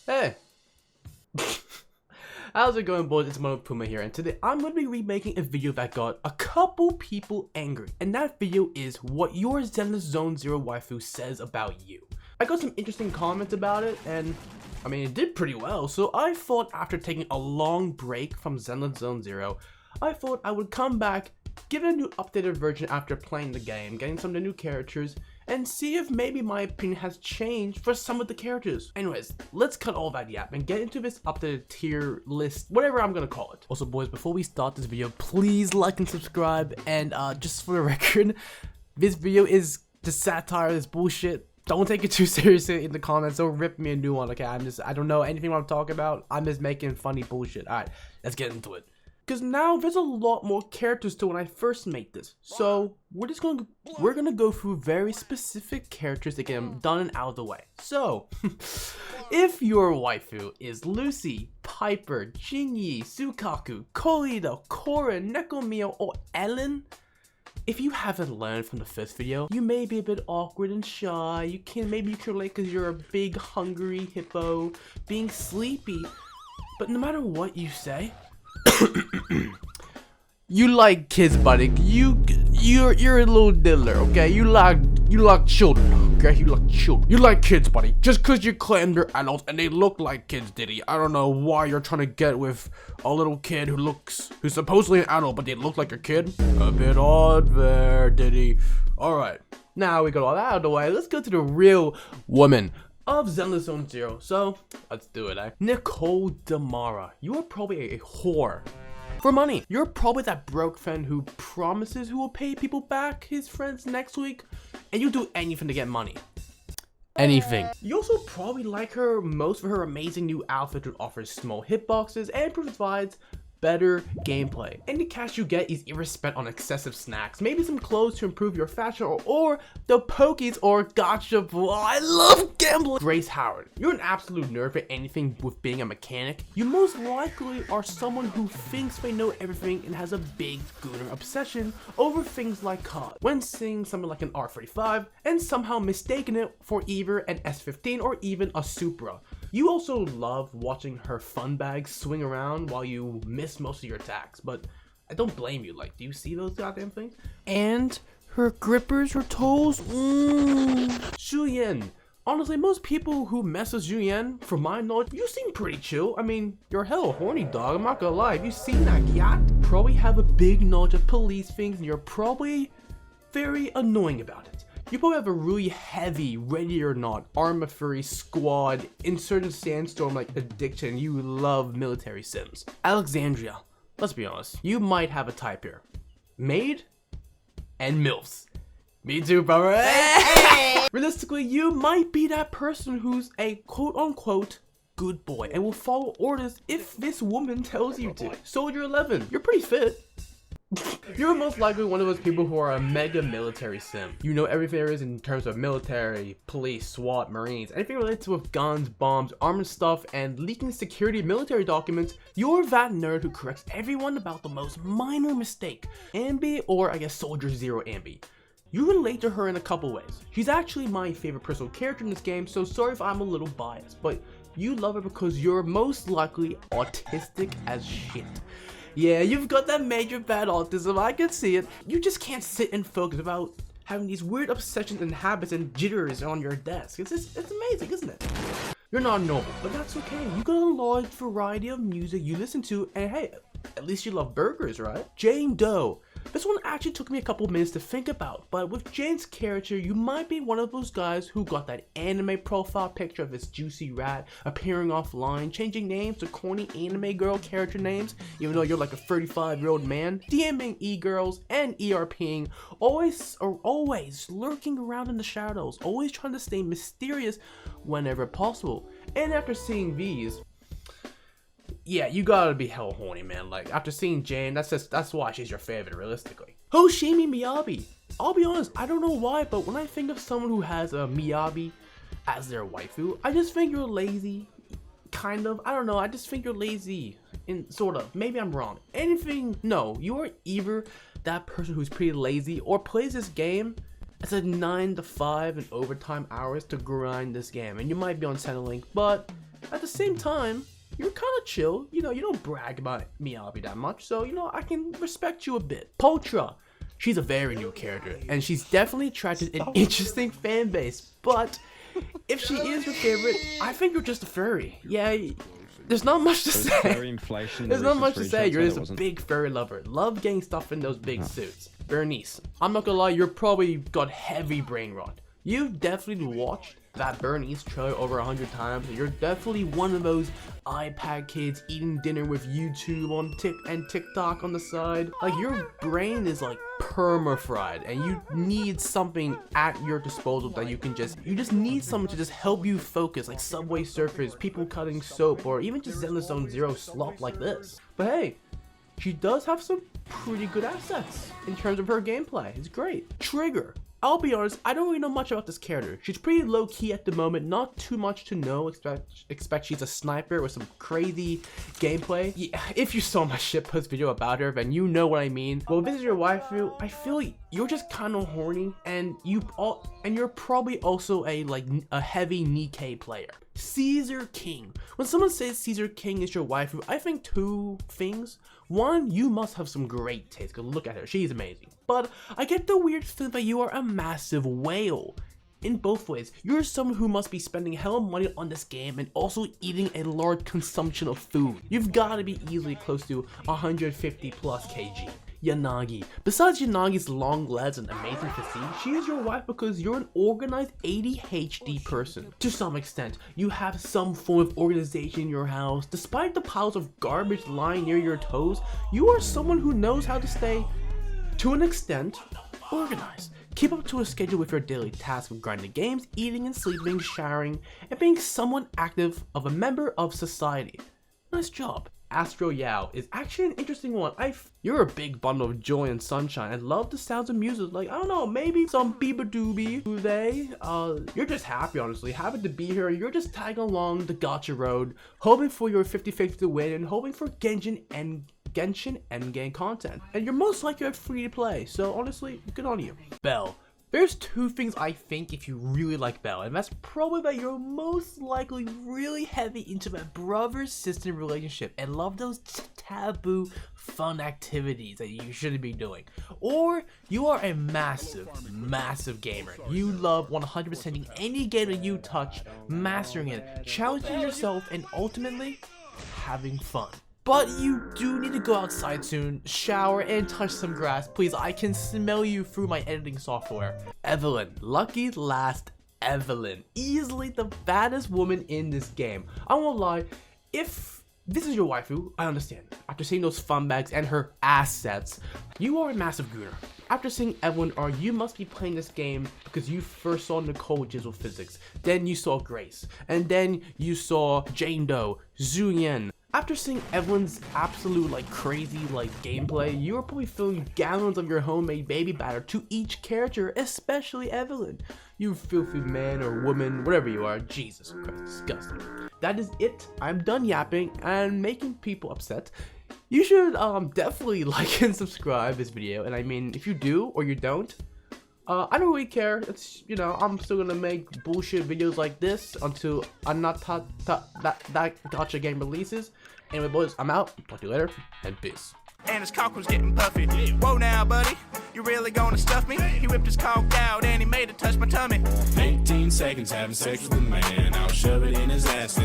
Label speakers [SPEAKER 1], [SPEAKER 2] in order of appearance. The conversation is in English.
[SPEAKER 1] Hey! How's it going, boys? It's Monopooma here, and today I'm going to be remaking a video that got a couple people angry. And that video is what your Zenless Zone Zero waifu says about you. I got some interesting comments about it, and I mean, it did pretty well. So I thought after taking a long break from Zenless Zone Zero, I thought I would come back, give it a new updated version after playing the game, getting some of the new characters, and see if maybe my opinion has changed for some of the characters. Anyways, let's cut all that yap and get into this updated tier list, whatever I'm gonna call it. Also, boys, before we start this video, please like and subscribe. And just for the record, this video is just satire, this bullshit. Don't take it too seriously in the comments. Don't rip me a new one, okay? I don't know anything what I'm talking about. I'm just making funny bullshit. Alright, let's get into it. Because now there's a lot more characters to when I first made this. So we're gonna go through very specific characters to get them done and out of the way. So if your waifu is Lucy, Piper, Jinyi, Sukaku, Koido, Korra, Nekomiya, or Ellen, if you haven't learned from the first video, you may be a bit awkward and shy. Maybe you can relate because you're a big hungry hippo being sleepy. But no matter what you say, you like kids, buddy. You're a little diddler, okay? You like children, okay? You like children. You like kids, buddy. Just cause you claim they're adults and they look like kids, Diddy. I don't know why you're trying to get with a little kid who's supposedly an adult, but they look like a kid. A bit odd there, Diddy. Alright, now we got all that out of the way. Let's go to the real woman of Zenless Zone Zero. So let's do it, Nicole Damara. You are probably a whore for money. You're probably that broke friend who promises who will pay people back, his friends, next week, and you do anything to get money. Anything. You also probably like her most for her amazing new outfit that offers small hitboxes and provides better gameplay. And the cash you get is either spent on excessive snacks, maybe some clothes to improve your fashion, or the pokies or gacha. I love gambling. Grace Howard. You're an absolute nerd for anything with being a mechanic. You most likely are someone who thinks they know everything and has a big gooner obsession over things like COD. When seeing something like an R35 and somehow mistaking it for either an S15 or even a Supra. You also love watching her fun bags swing around while you miss most of your attacks, but I don't blame you. Like, do you see those goddamn things? And her grippers, her toes, Julian. Honestly, most people who mess with Julian, from my knowledge, you seem pretty chill. I mean, you're hella horny, dog. I'm not gonna lie. Have you seen that yacht? Probably have a big knowledge of police things, and you're probably very annoying about it. You probably have a really heavy, ready or not, Arma Fury squad, Insurgent Sandstorm like addiction. You love military sims. Alexandria, let's be honest, you might have a type here. Maid and MILFs. Me too, brother. Realistically, you might be that person who's a quote-unquote good boy and will follow orders if this woman tells you to. Soldier 11, you're pretty fit. You're most likely one of those people who are a mega military sim. You know everything there is in terms of military, police, SWAT, Marines, anything related to with guns, bombs, armored stuff, and leaking security military documents. You're that nerd who corrects everyone about the most minor mistake. Ambi, or I guess Soldier Zero Ambi. You relate to her in a couple ways. She's actually my favorite personal character in this game, so sorry if I'm a little biased, but you love her because you're most likely autistic as shit. Yeah, you've got that major bad autism, I can see it. You just can't sit and focus about having these weird obsessions and habits and jitters on your desk. It's amazing, isn't it? You're not normal, but that's okay. You got a large variety of music you listen to, and hey, at least you love burgers, right? Jane Doe. This one actually took me a couple minutes to think about, but with Jane's character, you might be one of those guys who got that anime profile picture of this juicy rat appearing offline, changing names to corny anime girl character names, even though you're like a 35-year-old man, DMing e-girls and ERPing, always lurking around in the shadows, always trying to stay mysterious whenever possible. And after seeing these, yeah, you gotta be hell horny, man. Like, after seeing Jane, that's why she's your favorite, realistically. Hoshimi Miyabi. I'll be honest, I don't know why, but when I think of someone who has a Miyabi as their waifu, I just think you're lazy. Kind of. I don't know, I just think you're lazy. Sort of. Maybe I'm wrong. No, you're either that person who's pretty lazy or plays this game as a 9 to 5 and overtime hours to grind this game. And you might be on Centerlink, but at the same time, you're kind of chill. You know, you don't brag about Miyabi that much, so, you know, I can respect you a bit. Potra, she's a very new character, and she's definitely attracted an interesting fan base, but if she is your favorite, I think you're just a furry. Yeah, there's not much to say. There's not much to say. You're just a big furry lover. Love getting stuff in those big suits. Bernice, I'm not gonna lie, you're probably got heavy brain rot. You've definitely watched that Bernice trailer over 100 times. You're definitely one of those iPad kids eating dinner with YouTube on TikTok on the side. Like, your brain is like perma-fried, and you need something at your disposal that you just need someone to just help you focus, like Subway Surfers, people cutting soap, or even just Zenless Zone Zero slop like this. But hey, she does have some pretty good assets in terms of her gameplay. It's great. Trigger. I'll be honest, I don't really know much about this character. She's pretty low-key at the moment, not too much to know. Expect she's a sniper with some crazy gameplay. Yeah, if you saw my shitpost video about her, then you know what I mean. Well, if this is your waifu, I feel like you're just kind of horny, and you're probably also a heavy Nikkei player. Caesar King. When someone says Caesar King is your waifu, I think two things. One, you must have some great taste, because look at her, she's amazing. But I get the weird feeling that you are a massive whale. In both ways, you're someone who must be spending hella money on this game and also eating a large consumption of food. You've got to be easily close to 150 plus kg. Yanagi. Besides Yanagi's long legs and amazing physique, she is your wife because you're an organized ADHD person. To some extent, you have some form of organization in your house. Despite the piles of garbage lying near your toes, you are someone who knows how to stay, to an extent, organized. Keep up to a schedule with your daily tasks of grinding games, eating and sleeping, showering, and being someone active of a member of society. Nice job. Astro Yao is actually an interesting one. You're a big bundle of joy and sunshine and love the sounds of music, like, I don't know, maybe some Biba Doobie. You're just happy, honestly, happy to be here. You're just tagging along the Gacha road, hoping for your 50-50 to win and hoping for Genshin endgame content. And you're most likely free to play, so honestly, good on you. Belle. There's two things I think if you really like Belle, and that's probably that you're most likely really heavy into that brother-sister relationship and love those taboo fun activities that you shouldn't be doing. Or you are a massive gamer. You love 100%ing any game that you touch, mastering it, challenging yourself, and ultimately having fun. But you do need to go outside soon, shower, and touch some grass. Please, I can smell you through my editing software. Evelyn. Lucky last Evelyn. Easily the baddest woman in this game. I won't lie, if this is your waifu, I understand. After seeing those fun bags and her assets, you are a massive gooner. After seeing Evelyn, you must be playing this game because you first saw Nicole Jizzle Physics, then you saw Grace, and then you saw Jane Doe, Zuyen. After seeing Evelyn's absolute crazy gameplay, you are probably filling gallons of your homemade baby batter to each character, especially Evelyn. You filthy man or woman, whatever you are, Jesus Christ, disgusting. That is it. I'm done yapping and making people upset. You should definitely like and subscribe this video, and I mean, if you do or you don't, I don't really care. It's, you know, I'm still gonna make bullshit videos like this until that Gacha game releases. Anyway, boys, I'm out. Talk to you later, and peace.
[SPEAKER 2] And his cock was getting puffy. Whoa now, buddy, you really gonna stuff me? He whipped his cock out and he made it touch my tummy.
[SPEAKER 3] 18 seconds having sex with a man, I'll shove it in his ass.